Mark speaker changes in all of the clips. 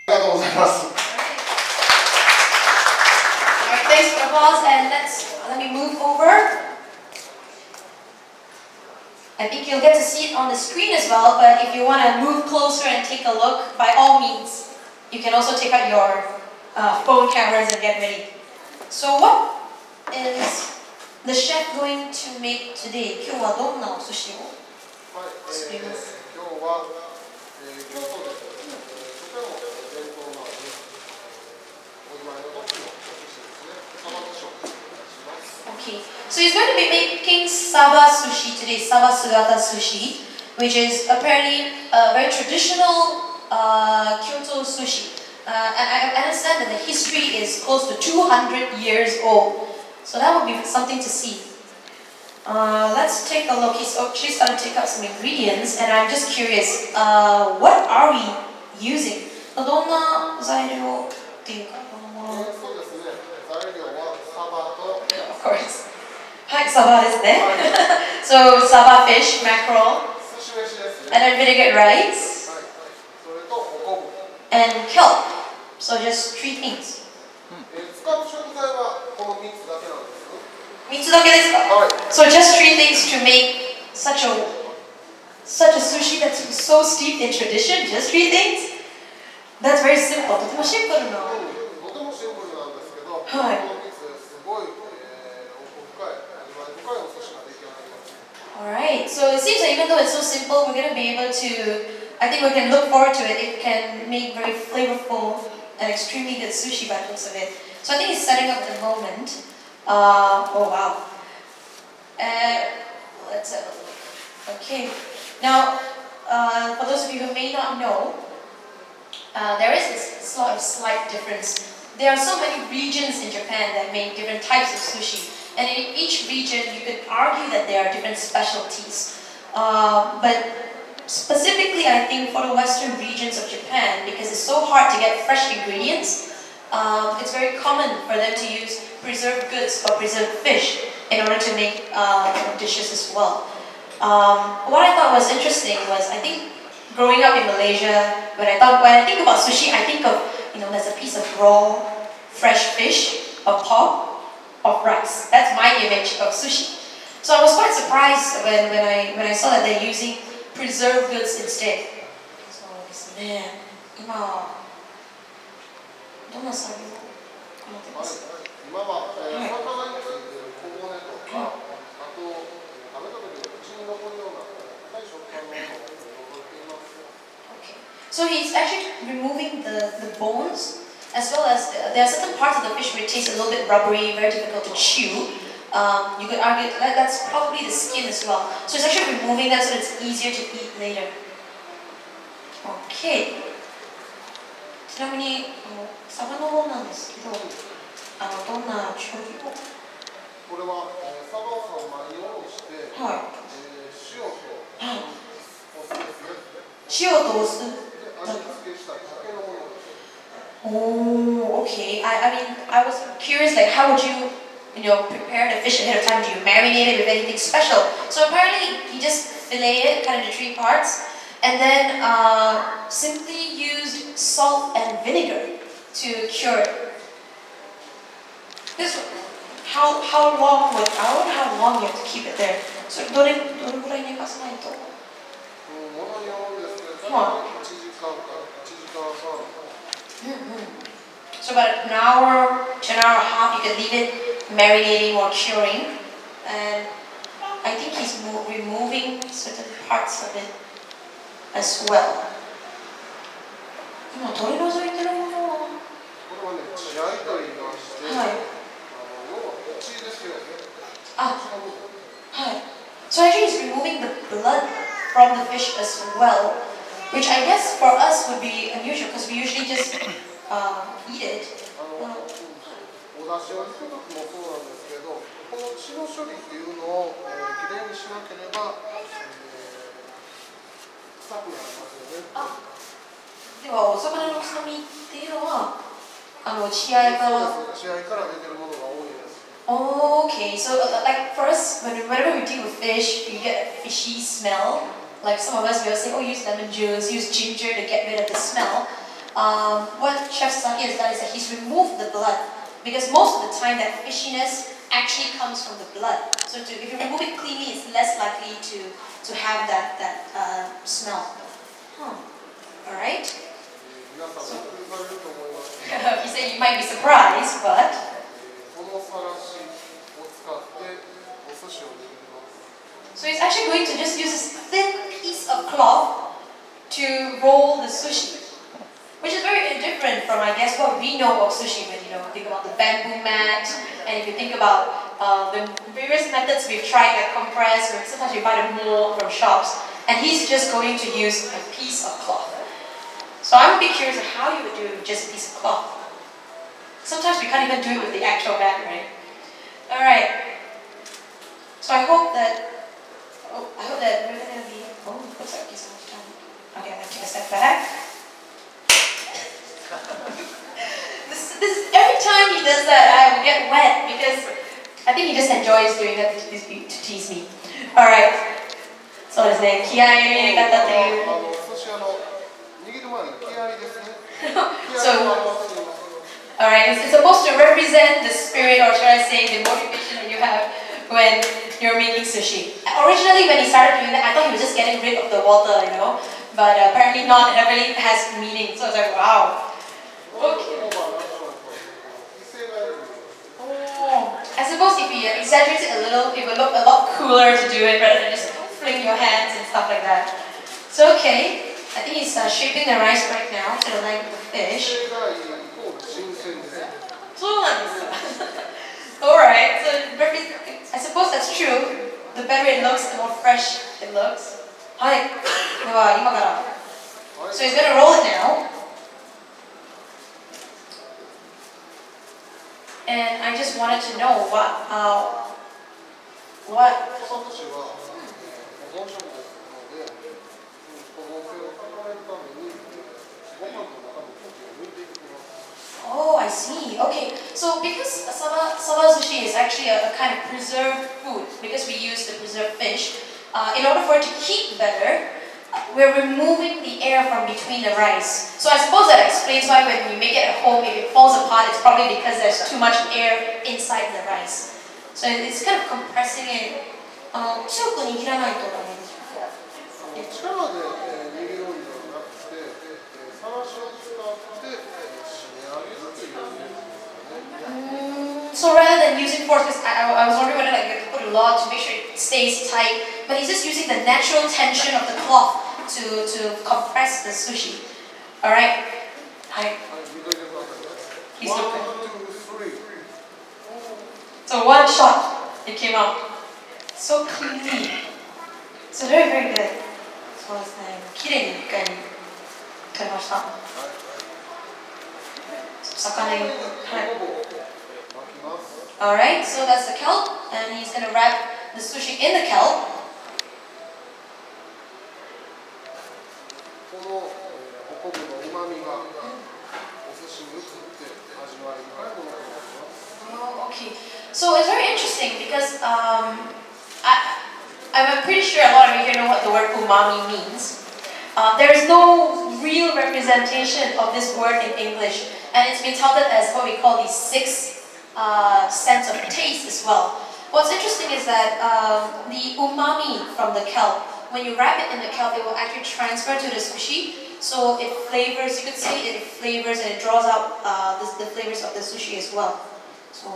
Speaker 1: Alright, thanks for the applause, and let me move over. I think you'll get to see it on the screen as well, but if you want to move closer and take a look, by all means, you can also take out your phone cameras and get ready. So what is the chef going to make today? 今日はどんなお寿司を作ります？
Speaker 2: 今日は京都でとても伝統のあるお祝いの時のお寿司ですね。サバ寿司をお願いします。
Speaker 1: Okay, so he's going to be making Saba-sushi today, Saba-sugatazushi, which is apparently a very traditional Kyoto sushi. And I understand that the history is close to 200 years old. So that would be something to see. Let's take a look. He's actually started to take out some ingredients, and I'm just curious, what are we using? どんな材料っていうか、
Speaker 2: そうですね。材料はサバと
Speaker 1: Of course. はい、サバですね。So, Saba fish, mackerel,
Speaker 2: 寿司飯ですね。
Speaker 1: and then vinegar rice,
Speaker 2: はい。それとお昆布。
Speaker 1: and kelp. So just 3 things.
Speaker 2: 使う食材はこの3つだけなんです。
Speaker 1: 3つだけですか？
Speaker 2: はい。
Speaker 1: So just 3 things to make such a sushi that's so steeped in tradition. Just 3 things? That's very simple. とてもシンプルな。
Speaker 2: とてもシンプルなんですけど、この
Speaker 1: はい。
Speaker 2: 3つすごい奥深い、味わい深いお寿司が出来上がります。
Speaker 1: Alright, so it seems that even though it's so simple, we're going to be able to, I think we can look forward to it. It can make very flavorful and extremely good sushi by the looks of it. So I think it's setting up the moment. Oh wow. Let's have a look. Okay. Now, for those of you who may not know, there is this sort of slight difference. There are so many regions in Japan that make different types of sushi. And in each region, you could argue that there are different specialties. But specifically, I think for the western regions of Japan, because it's so hard to get fresh ingredients, it's very common for them to use preserved goods or preserved fish in order to make dishes as well. What I thought was interesting was, I think growing up in Malaysia, when I think about sushi, I think of, there's a piece of raw, fresh fish, a pot of rice. That's my image of sushi. So I was quite surprised when I saw that they're using preserved goods instead. So ですね、今どんな作業を行ってます？
Speaker 2: 今は魚についている小骨とか、あと食べた時の口に残るような高い食感のものを残っています。
Speaker 1: Okay. So he's actually removing the bones, as well as there are certain parts of the fish which taste a little bit rubbery, very difficult to chew. You could argue that that's probably the skin as well. So he's actually removing that so that it's easier to eat later. Okay. ちなみにサバの方なんですけど、どんな調理を？
Speaker 2: これはサバを3枚におろして、
Speaker 1: はい。
Speaker 2: 塩とお酢ですね。
Speaker 1: 塩とお酢。
Speaker 2: 味付けした竹のものです。
Speaker 1: Oh, okay. I mean, I was curious, like, how would you prepare the fish ahead of time? Do you marinate it with anything special? So apparently, you just fillet it, cut into 3 parts, and then simply used salt and vinegar to cure it. This, how long you have to keep it there? So, どれぐらい寝かさないと？
Speaker 2: ものによるんですけど、
Speaker 1: はい。
Speaker 2: 1時間から1時間半。
Speaker 1: So about an hour to an hour and a half, you can leave it marinating or curing. And I think he's removing certain parts of it as well. 今取り除いてるものは？
Speaker 2: これはね、血合いと言いまして、
Speaker 1: はい。
Speaker 2: 要は血ですよね。
Speaker 1: あ、はい。So actually he's removing the blood from the fish as well, which I guess for us would be unusual because we usually just eat it.
Speaker 2: お出汁を引く時もそうなんですけど、この血の処理っていうのをきれいにしなければ臭くなりますよね。
Speaker 1: あ、ではお魚の臭みっていうのは血合いから。
Speaker 2: 血合いから出てるものが多いです。
Speaker 1: Okay, so like for us, whenever we deal with fish, you get a fishy smell. Like some of us, we will say, oh, use lemon juice, use ginger to get rid of the smell. what Chef Sasaki has done is that he's removed the blood, because most of the time that fishiness actually comes from the blood. So if you remove it cleanly, it's less likely to have that smell. Alright? So, he said you might be surprised, but so he's actually going to just use this thin piece of cloth to roll the sushi, which is very different from, I guess, what we know of sushi when think about the bamboo mat, and if you think about the various methods we've tried, like compress, or sometimes we buy the mold from shops, and he's just going to use a piece of cloth. So I'm a bit curious of how you would do it with just a piece of cloth. Sometimes we can't even do it with the actual mat, right? Alright. So I hope that we're going to be... Oh, what's that piece of time? Okay, I'm going to take a step back. Every time he does that, I will get wet because I think he just enjoys doing that to tease me. Alright. So his name, Kiai Gata to you. So, alright, it's supposed to represent the spirit, or should I say, the motivation that you have when you're making sushi. Originally, when he started doing that, I thought he was just getting rid of the water, but apparently not. It really has meaning. So I was like, wow. Okay. I suppose if he exaggerates it a little, it would look a lot cooler to do it rather than just fling your hands and stuff like that. So okay, I think he's shaping the rice right now to the length of the fish. Alright, so I suppose that's true. The better it looks, the more fresh it looks. So he's going to roll it now. And I just wanted to know what Oh, I see. Okay, so because Saba-sugatazushi is actually a kind of preserved food, because we use the preserved fish, in order for it to heat better, we're removing the air from between the rice. So I suppose that explains why when you make it at home, if it falls apart, it's probably because there's too much air inside the rice. So it's kind of compressing it. So rather than using force, because I was wondering whether you have to put a lot to make sure it stays tight, but he's just using the natural tension of the cloth to compress the sushi. Alright? He's looking. So one shot, it came out. So clean. So very, very good. So it's like, きれいに一回に取れました。魚に、はい。Alright, so that's the kelp, and he's going to wrap the sushi in the kelp. Oh, okay. So it's very interesting because I'm pretty sure a lot of you here know what the word umami means. There is no real representation of this word in English, and it's been touted as what we call the sixth sense of taste as well. What's interesting is that the umami from the kelp, when you wrap it in the kelp, it will actually transfer to the sushi. So it flavors, you could say it flavors and it draws out the flavors of the sushi as well. So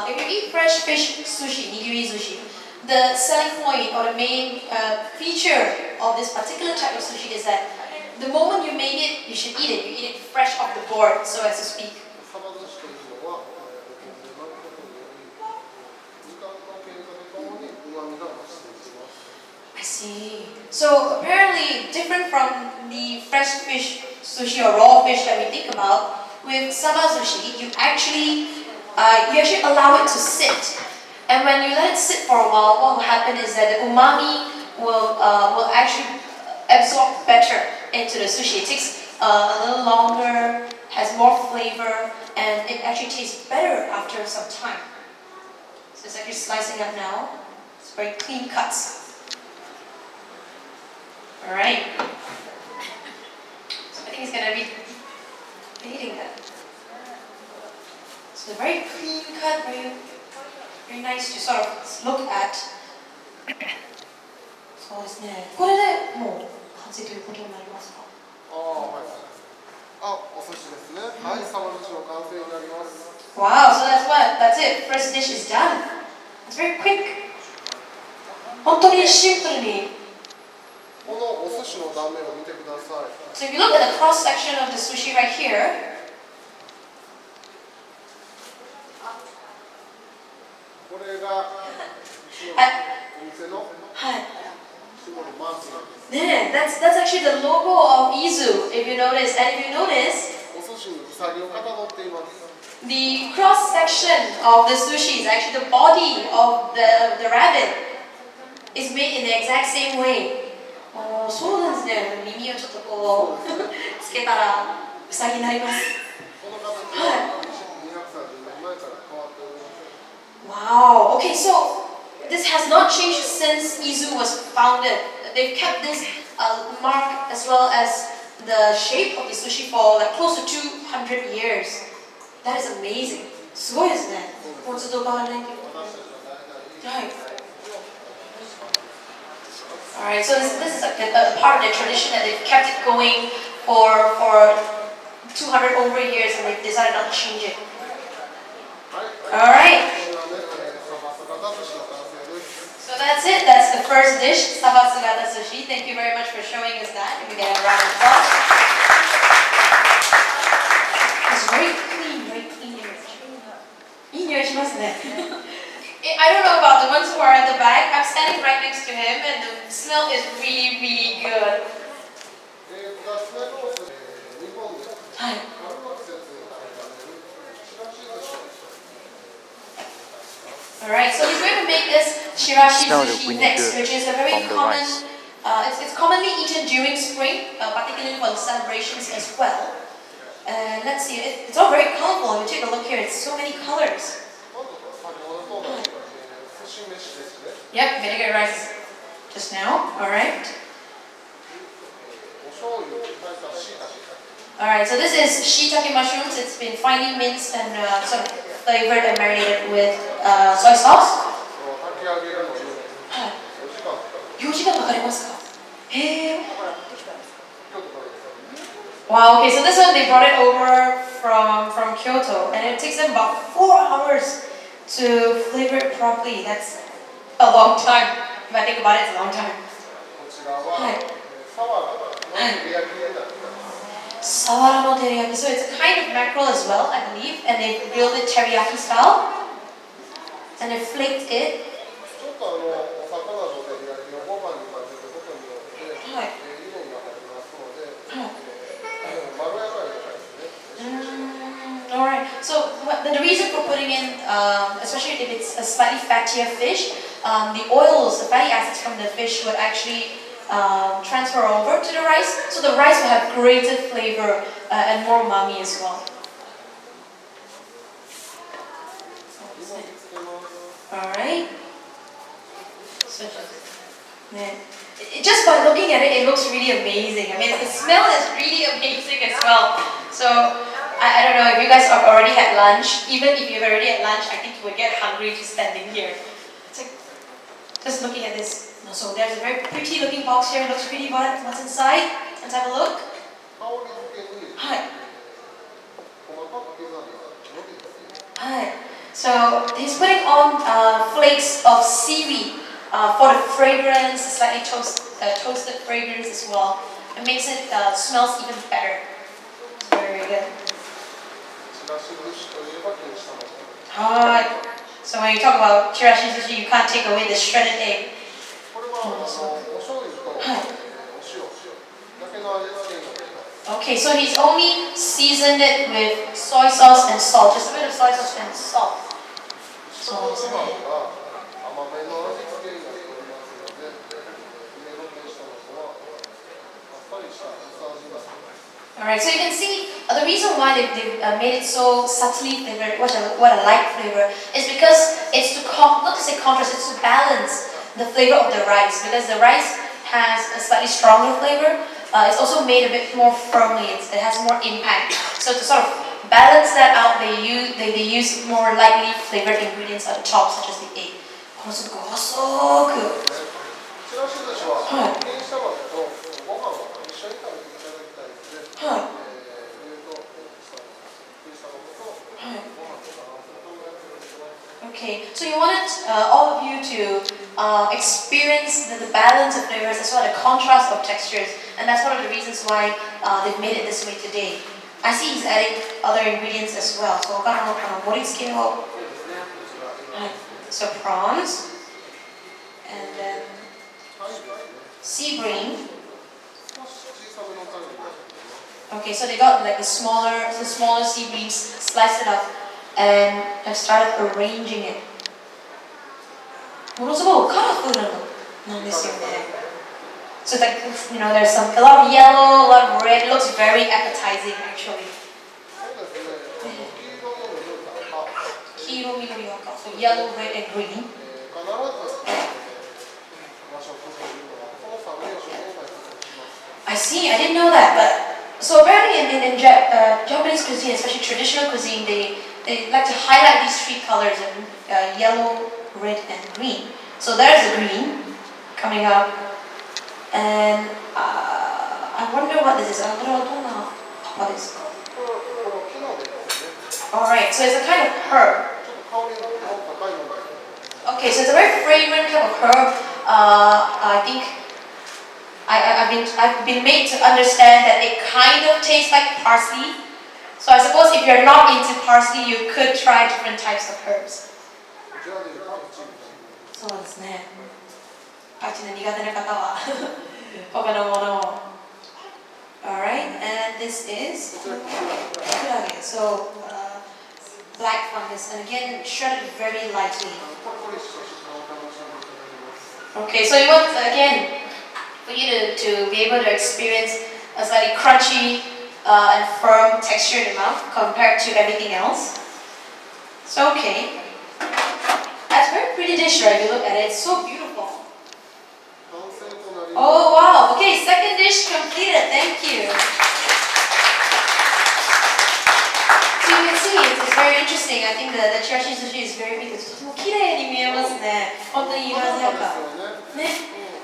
Speaker 1: if you eat fresh fish sushi, nigiri sushi, the selling point or the main feature of this particular type of sushi is that the moment you make it, you should eat it. You eat it fresh off the board, so as to speak. I see. So apparently, different from the fresh fish sushi or raw fish that we think about, with Saba-sushi, you actually allow it to sit. And when you let it sit for a while, what will happen is that the umami will actually absorb better into the sushi. It takes a little longer, has more flavor, and it actually tastes better after some time. So it's actually slicing up now. It's very clean cuts. Alright. So I think he's gonna be eating that. So very clean cut, very nice to sort of look at. そうですね。これでもう完成ということになりますか？
Speaker 2: はい。お寿司ですね。はい、サバ寿司の完成になります。
Speaker 1: Wow, so that's it. First dish is done. It's very quick. 本当にシンプルに。
Speaker 2: このお寿司の断面を見てください。
Speaker 1: So if you look at the cross section of the sushi right here.
Speaker 2: これがお店のシンボルマークなんです。
Speaker 1: Yeah, that's actually the logo of IZUU, if you notice. And if you notice,
Speaker 2: お寿司にウサギをかたどっています。
Speaker 1: the cross section of the sushi is actually the body of the rabbit. Is made in the exact same way. そうなんですね。耳をちょっとこうつけたらウサギになります。
Speaker 2: この形は230年前から変わっておりません。
Speaker 1: Wow. Okay, so this has not changed since IZUU was founded. They've kept this mark as well as the shape of the sushi for like close to 200 years. That is amazing. すごいですね。もうずっと変わらないけど。はい。Alright, so this is a part of the tradition that they've kept it going for 200 over years and they've decided not to change it. Alright. So that's it. That's the first dish, Saba-sugatazushi. Thank you very much for showing us that. If we get a round of applause. It's very clean, very clean. いい匂いしますね。I don't know about the ones who are at the back. I'm standing right next to him and the smell is really, really good. Hi. Alright, so he's going to make this Chirashizushi next, which is a very common, it's commonly eaten during spring, particularly for the celebrations as well. And let's see, it's all very colorful. If you take a look here, it's so many colors. Yep, vinegar rice just now, alright. Alright, so this is shiitake mushrooms. It's been finely minced and sort of flavored and marinated with soy sauce. 4時間かかりますか？へー。Wow, okay, so this one they brought it over from Kyoto and it takes them about 4 hours to flavor it properly. That's a long time. If I think about it, it's a long time. Sawara no teriyaki. So it's a kind of mackerel as well, I believe, and they grilled it teriyaki style, and they flaked it. Alright, so the reason for putting in, especially if it's a slightly fattier fish, the oils, the fatty acids from the fish would actually transfer over to the rice, so the rice will have greater flavor and more umami as well. Alright. So just by looking at it, it looks really amazing. I mean, the smell is really amazing as well. So I don't know if you guys have already had lunch. Even if you've already had lunch, I think you would get hungry just standing here. It's like just looking at this. So there's a very pretty looking box here. It looks pretty. What's inside? Let's have a look. Hi. Hi. So he's putting on flakes of seaweed for the fragrance, slightly toasted fragrance as well. It makes it smells even better. It's very, very good. Hi. So when you talk about Chirashizushi, you can't take away the shredded egg. Okay, so he's only seasoned it with soy sauce and salt, just a bit of soy sauce and salt. Alright, so you can see the reason why they've made it so subtly flavored, what a light flavor, is because it's to not to say contrast, it's to balance the flavor of the rice, because the rice has a slightly stronger flavor. It's also made a bit more firmly. It has more impact. So to sort of balance that out, they use more lightly flavored ingredients at the top, such as the egg. このすごく細く。
Speaker 2: チラシ寿司は原シャバとご飯を一緒に食べていただきたいので、
Speaker 1: はい。Okay, so you wanted all of you to experience the balance of flavors as well as the contrast of textures, and that's one of the reasons why they've made it this way today. I see he's adding other ingredients as well. So, so prawns, and then sea bream. Okay, so they got like the smaller sea breams, sliced it up, and have started arranging it. ものすごくカラフルなんですよね。So like, you know, there's a lot of yellow, a lot of red. It looks very appetizing actually. 黄色、緑、赤。So yellow, red, and green. I see. I didn't know that, but so apparently in Japanese cuisine, especially traditional cuisine, they like to highlight these three colors of yellow, red, and green. So there's the green coming up, and I wonder what this is. What is it? Alright, so it's a kind of herb. Okay, so it's a very fragrant kind of herb. I think I've been made to understand that it kind of tastes like parsley. So I suppose if you're not into parsley, you could try different types of herbs. そうですね。パチの苦手な方は他のものを。Alright, and this is kurage. So black fungus, and again shredded very lightly. Okay, so you want again for you to be able to experience a slightly crunchy and firm texture in the mouth compared to everything else. So okay. That's a very pretty dish, right? If you look at it, it's so beautiful. Oh wow! Okay, second dish completed. Thank you. So you can see it's very interesting. I think the Chirashizushi is very big. It's so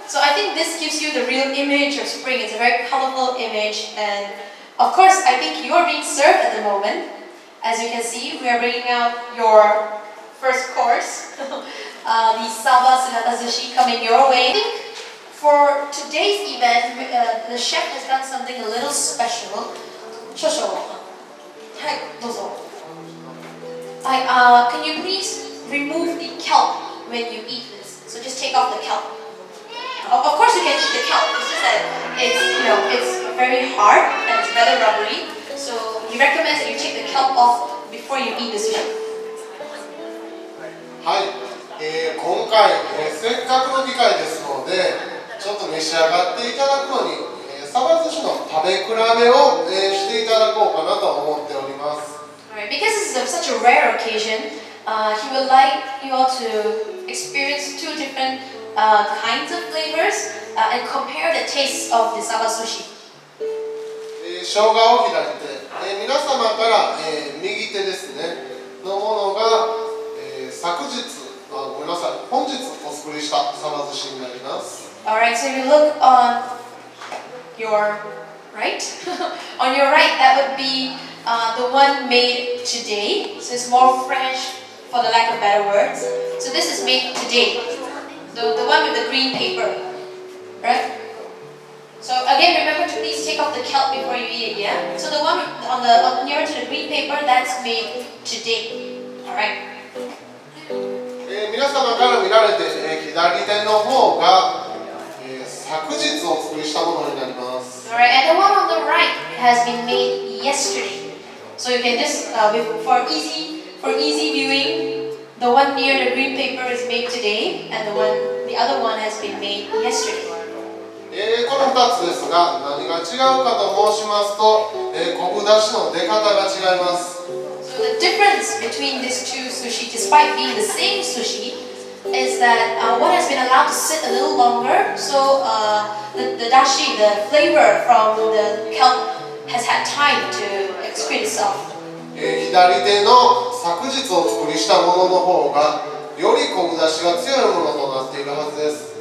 Speaker 1: So I think this gives you the real image of spring. It's a very colorful image, and of course, I think you are being served at the moment. As you can see, we are bringing out your first course, the Saba-sugatazushi coming your way. I think for today's event, the chef has done something a little special. Can you please remove the kelp when you eat this? So just take off the kelp. Of course you can eat the kelp. It's just that it's very hard and it's rather rubbery. So he recommends that you take the kelp off before you eat the sushi.
Speaker 2: はい、今回、せっかくの機会ですので、ちょっと召し上がっていただくのに、サバ寿司の食べ比べを、していただこうかなと思っております。
Speaker 1: Alright, because this is such a rare occasion, he would like you all to experience two different kinds of flavors and compare the tastes of the Saba-sushi.
Speaker 2: 生姜を開いて、皆様から、右手ですね、のものが、本日お作りしたサバ寿司になります。
Speaker 1: Alright, so if you look on your right, on your right, that would be the one made today. So it's more fresh, for the lack of better words. So this is made today, the one with the green paper, right? So again, remember to please take off the kelp before you eat it, yeah? So the one on the nearer to the green paper, that's made today, alright?
Speaker 2: 皆様から見られて、左手の方が、昨日お作りしたものになります。
Speaker 1: Alright, and the one on the right has been made yesterday. So you can just, for easy viewing, the one near the green paper is made today, and the other one has been made yesterday.
Speaker 2: この2つですが、何が違うかと申しますと、昆布だしの出方が違います。
Speaker 1: So the difference between these two sushi, despite being the same sushi, is is that what has been allowed to sit a little longer, so the dashi, the flavor from the kelp, has had time to excrete itself.
Speaker 2: 左手の昨日お作りしたものの方がより昆布だしが強いものとなっているはずです。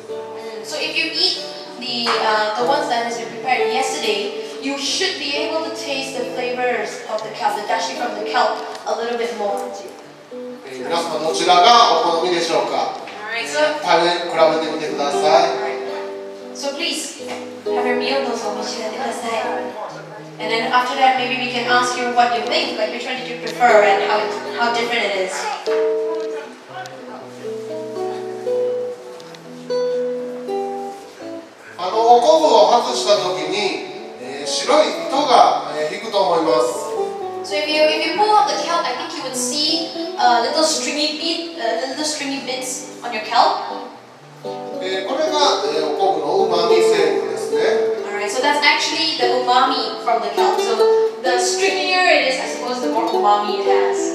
Speaker 1: So if you eat the ones that has been prepared yesterday, you should be able to taste the flavors of the kelp, the dashi from the kelp, a little bit more.
Speaker 2: 皆様どちらがお好みでしょうか。
Speaker 1: Alright, so
Speaker 2: 食べ比べてみてください。
Speaker 1: So please have your meal, どうぞお召し上がってください。And then after that, maybe we can ask you what you think, like which one did you prefer and how different it is.
Speaker 2: お昆布を外したときに、白い糸が引くと思います。
Speaker 1: So if you pull out the kelp, I think you would see little stringy bits on your kelp.
Speaker 2: これが、お昆布のうまみ成分ですね。
Speaker 1: Alright, so that's actually the umami from the kelp. So the stringier it is, I suppose, the more umami it has.